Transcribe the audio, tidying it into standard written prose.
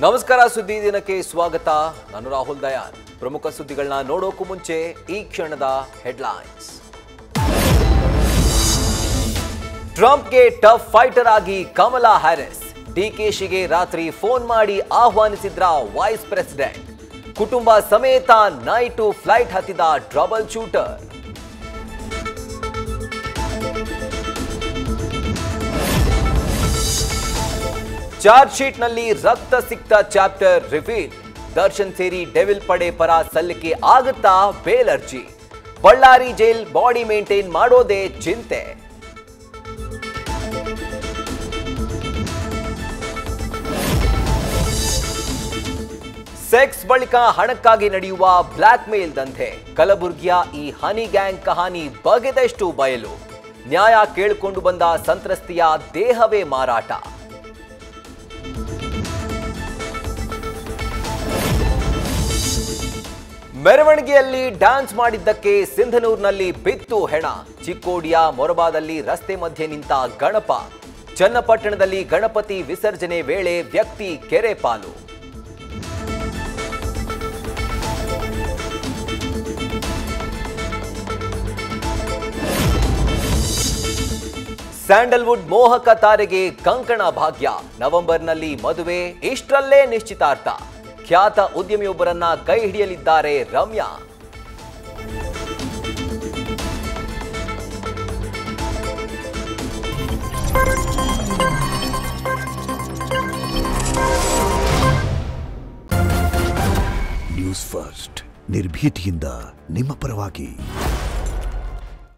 ನಮಸ್ಕಾರ ಸುದ್ದಿ ದಿನಕ್ಕೆ ಸ್ವಾಗತ. ನಾನು ರಾಹುಲ್ ದಯಾನ್. ಪ್ರಮುಖ ಸುದ್ದಿಗಳನ್ನ ನೋಡೋಕು ಮುಂಚೆ ಈ ಕ್ಷಣದ ಹೆಡ್ಲೈನ್ಸ್. ಟ್ರಂಪ್ಗೆ ಟಫ್ ಫೈಟರ್ ಆಗಿ ಕಮಲಾ ಹ್ಯಾರಿಸ್. ಡಿಕೆಶಿಗೆ ರಾತ್ರಿ ಫೋನ್ ಮಾಡಿ ಆಹ್ವಾನಿಸಿದ್ರ ವೈಸ್ ಪ್ರೆಸಿಡೆಂಟ್. ಕುಟುಂಬ ಸಮೇತ ನೈಟು ಫ್ಲೈಟ್ ಹತ್ತಿದ ಟ್ರಬಲ್ ಶೂಟರ್. ಚಾರ್ಜ್ ಶೀಟ್ನಲ್ಲಿ ರಕ್ತ ಸಿಕ್ತ ಚಾಪ್ಟರ್ ರಿವೀಲ್. ದರ್ಶನ್ ಸೇರಿ ಡೆವಿಲ್ ಪಡೆ ಪರ ಸಲ್ಲಿಕೆ ಆಗುತ್ತಾ ಬೇಲ್ ಅರ್ಜಿ. ಬಳ್ಳಾರಿ ಜೈಲ್ ಬಾಡಿ ಮೇಂಟೈನ್ ಮಾಡೋದೇ ಚಿಂತೆ. ಸೆಕ್ಸ್ ಬಳಿಕ ಹಣಕ್ಕಾಗಿ ನಡೆಯುವ ಬ್ಲಾಕ್ ಮೇಲ್ ದಂಧೆ. ಕಲಬುರ್ಗಿಯ ಈ ಹನಿ ಗ್ಯಾಂಗ್ ಕಹಾನಿ ಬಗೆದಷ್ಟು ಬಯಲು. ನ್ಯಾಯ ಕೇಳಿಕೊಂಡು ಬಂದ ಸಂತ್ರಸ್ತೆಯ ದೇಹವೇ ಮಾರಾಟ. ಮೆರವಣಿಗೆಯಲ್ಲಿ ಡ್ಯಾನ್ಸ್ ಮಾಡಿದ್ದಕ್ಕೆ ಸಿಂಧನೂರಿನಲ್ಲಿ ಬಿತ್ತು ಹೆಣ. ಚಿಕ್ಕೋಡಿಯ ಮೊರಬಾದಲ್ಲಿ ರಸ್ತೆ ಮಧ್ಯೆ ನಿಂತ ಗಣಪ. ಚನ್ನಪಟ್ಟಣದಲ್ಲಿ ಗಣಪತಿ ವಿಸರ್ಜನೆ ವೇಳೆ ವ್ಯಕ್ತಿ ಕೆರೆ ಪಾಲು. ಸ್ಯಾಂಡಲ್ವುಡ್ ಮೋಹಕ ತಾರೆಗೆ ಕಂಕಣ ಭಾಗ್ಯ. ನವೆಂಬರ್ನಲ್ಲಿ ಮದುವೆ, ಇಷ್ಟರಲ್ಲೇ ನಿಶ್ಚಿತಾರ್ಥ. ಖ್ಯಾತ ಉದ್ಯಮಿಯೊಬ್ಬರನ್ನ ಕೈ ಹಿಡಿಯಲಿದ್ದಾರೆ ರಮ್ಯಾ. ನ್ಯೂಸ್ ಫಸ್ಟ್, ನಿರ್ಭೀತಿಯಿಂದ ನಿಮ್ಮ ಪರವಾಗಿ.